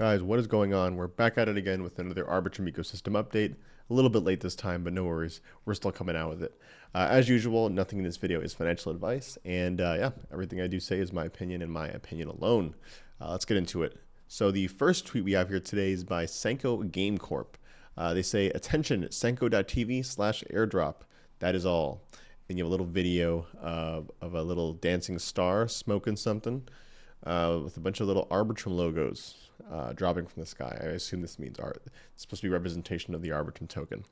Guys, what is going on? We're back at it again with another Arbitrum ecosystem update. A little bit late this time, but no worries. We're still coming out with it. As usual, nothing in this video is financial advice. And yeah, everything I do say is my opinion and my opinion alone. Let's get into it. So the first tweet we have here today is by Sanko Game Corp. They say, attention, sanko.tv/airdrop. That is all. And you have a little video of a little dancing star smoking something with a bunch of little Arbitrum logos dropping from the sky. I assume this means it's supposed to be representation of the Arbitrum token.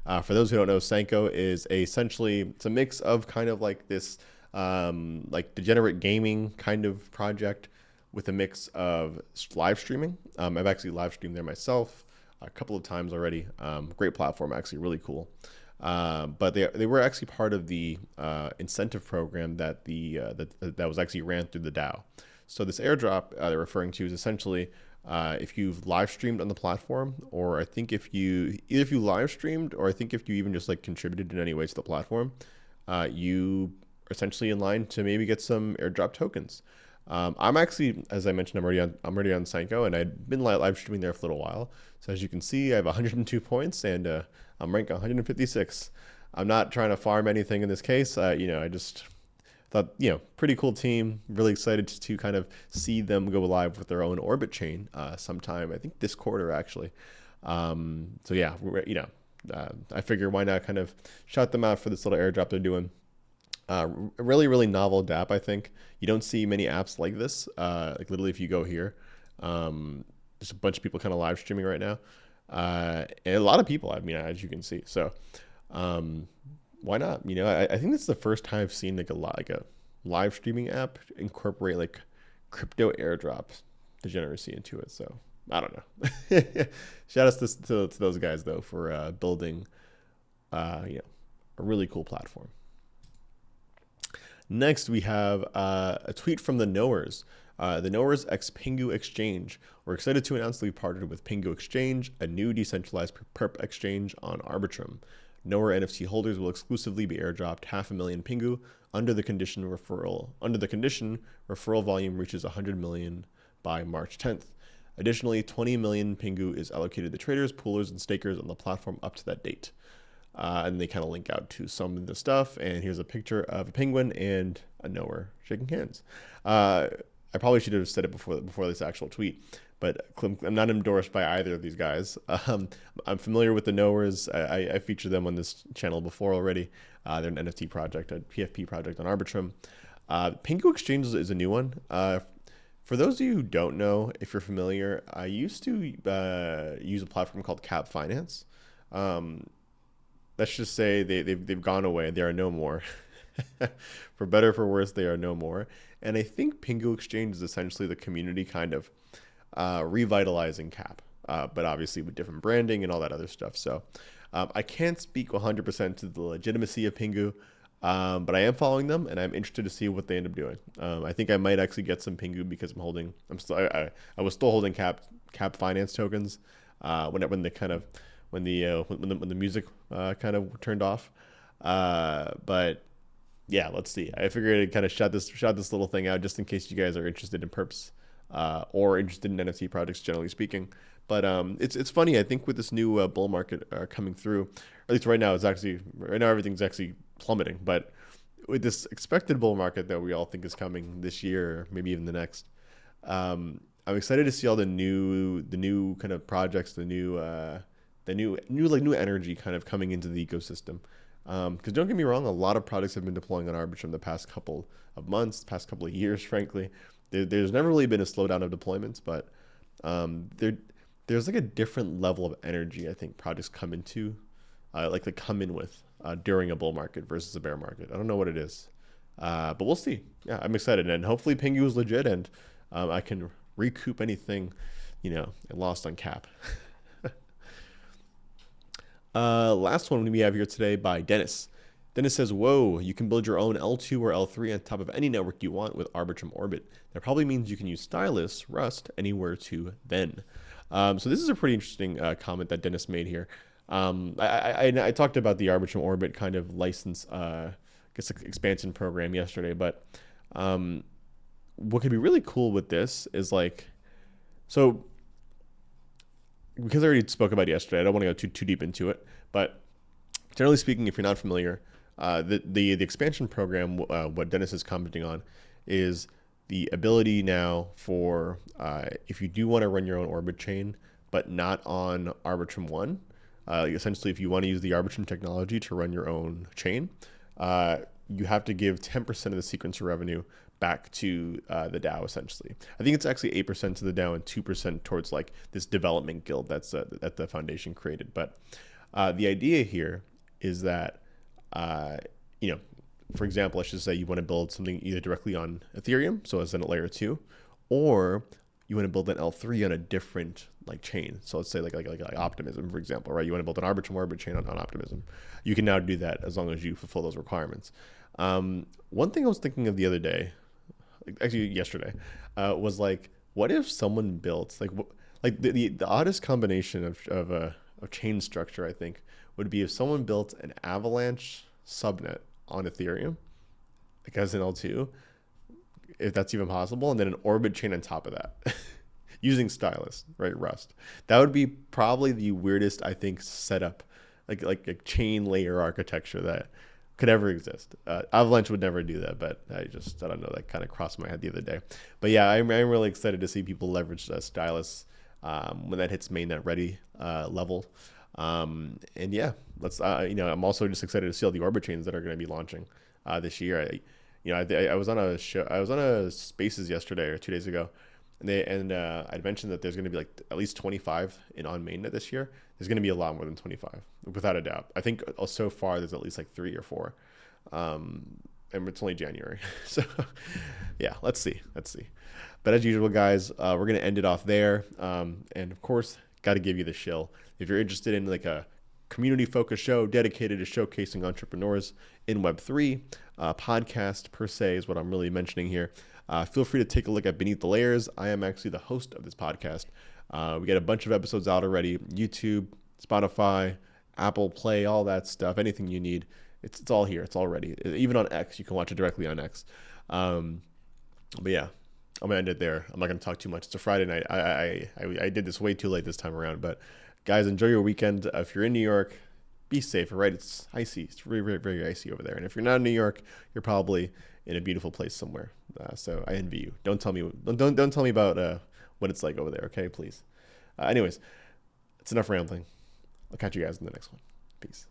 For those who don't know, Sanko is it's a mix of kind of like this like degenerate gaming kind of project with a mix of live streaming. I've actually live streamed there myself a couple of times already. Great platform, actually, really cool. But they were actually part of the incentive program that that was actually ran through the DAO. So this airdrop they're referring to is essentially if you've live streamed on the platform, or I think if you live streamed, or I think if you even just like contributed in any way to the platform, you are essentially in line to maybe get some airdrop tokens. I'm actually, as I mentioned, I'm already on Sanko, and I've been live streaming there for a little while. So as you can see, I have 102 points, and I'm ranked 156. I'm not trying to farm anything in this case. I just thought, pretty cool team. Really excited to kind of see them go live with their own Orbit chain sometime, I think this quarter actually. So yeah, I figure why not kind of shout them out for this little airdrop they're doing. A really, really novel dApp, I think. You don't see many apps like this. Like literally if you go here, there's a bunch of people kind of live streaming right now. And a lot of people, as you can see. So why not? I think this is the first time I've seen like a live streaming app incorporate like crypto airdrop degeneracy into it. So I don't know. Shout out to those guys though for building a really cool platform. Next, we have a tweet from the Knowers. The Knowers x Pengu exchange. We're excited to announce that we partnered with Pengu Exchange, a new decentralized perp exchange on Arbitrum. Knower NFT holders will exclusively be airdropped 500,000 Pengu under the condition referral volume reaches 100 million by March 10th. Additionally, 20 million Pengu is allocated to traders, poolers, and stakers on the platform up to that date. And they kind of link out to some of the stuff. And here's a picture of a penguin and a knower shaking hands. I probably should have said it before this actual tweet, but I'm not endorsed by either of these guys. I'm familiar with the knowers. I featured them on this channel before already. They're an NFT project, a PFP project on Arbitrum. Pengu Exchange is a new one. For those of you who don't know, if you're familiar, I used to use a platform called Cap Finance. Let's just say they've gone away. They are no more. For better or for worse, they are no more. And I think Pengu Exchange is essentially the community kind of revitalizing Cap, but obviously with different branding and all that other stuff. So I can't speak 100% to the legitimacy of Pengu, but I am following them, and I'm interested to see what they end up doing. I think I might actually get some Pengu because I was still holding Cap Finance tokens when the music kind of turned off. But yeah, let's see. I figured I'd kind of shout this little thing out just in case you guys are interested in perps or interested in NFT projects, generally speaking. But it's funny. I think with this new bull market coming through, at least right now, everything's actually plummeting. But with this expected bull market that we all think is coming this year, maybe even the next, I'm excited to see all the new kind of projects, the new energy kind of coming into the ecosystem. Because don't get me wrong, a lot of products have been deploying on Arbitrum the past couple of months, past couple of years, frankly. There's never really been a slowdown of deployments, but there's like a different level of energy I think projects come into, they come in with during a bull market versus a bear market. I don't know what it is, but we'll see. Yeah, I'm excited, and hopefully Pengu is legit, and I can recoup anything, I lost on Cap. Last one we have here today by Dennis. Dennis says, whoa, you can build your own L2 or L3 on top of any network you want with Arbitrum Orbit. That probably means you can use Stylus, Rust, anywhere to then. So this is a pretty interesting comment that Dennis made here. I talked about the Arbitrum Orbit kind of license, expansion program yesterday, but what could be really cool with this is so because I already spoke about it yesterday, I don't want to go too deep into it. But generally speaking, if you're not familiar, the expansion program, what Dennis is commenting on, is the ability now for if you do want to run your own Orbit chain, but not on Arbitrum One. Essentially, if you want to use the Arbitrum technology to run your own chain, you have to give 10% of the sequencer revenue back to the DAO. Essentially, I think it's actually 8% to the DAO and 2% towards like this development guild that the foundation created. But the idea here is that you know, for example, let's just say you want to build something either directly on Ethereum, so as in a layer 2, or you want to build an L3 on a different like chain. So let's say like Optimism, for example, right? You want to build an Arbitrum Orbit chain on Optimism. You can now do that as long as you fulfill those requirements. One thing I was thinking of the other day, actually yesterday, was like, what if someone built like the oddest combination of chain structure, I think, would be if someone built an Avalanche subnet on Ethereum, like as an L2, if that's even possible, and then an Orbit chain on top of that, using Stylus, right? Rust. That would be probably the weirdest, I think, setup, like a chain layer architecture that could ever exist. Avalanche would never do that, but I don't know. That kind of crossed my head the other day. But yeah, I'm really excited to see people leverage Stylus when that hits mainnet ready level. And yeah, let's I'm also just excited to see all the Orbit chains that are going to be launching this year. I was on a Spaces yesterday or 2 days ago, and I'd mentioned that there's going to be like at least 25 on mainnet this year. There's going to be a lot more than 25, without a doubt. I think so far there's at least like 3 or 4, and it's only January, so yeah, let's see. But as usual, guys, we're going to end it off there, and of course, got to give you the shill. If you're interested in like a community-focused show dedicated to showcasing entrepreneurs in Web3, podcast per se is what I'm really mentioning here. Feel free to take a look at Beneath the Layers. I am actually the host of this podcast. We got a bunch of episodes out already. YouTube, Spotify, Apple Play, all that stuff. Anything you need, it's all here. It's all ready. Even on X, you can watch it directly on X. But yeah, I'm gonna end it there. I'm not gonna talk too much. It's a Friday night. I did this way too late this time around. But guys, enjoy your weekend. If you're in New York, be safe. Right? It's icy. It's very, very, very icy over there. And if you're not in New York, you're probably in a beautiful place somewhere. So I envy you. Don't tell me about what it's like over there. Okay, please. Anyways, it's enough rambling. I'll catch you guys in the next one. Peace.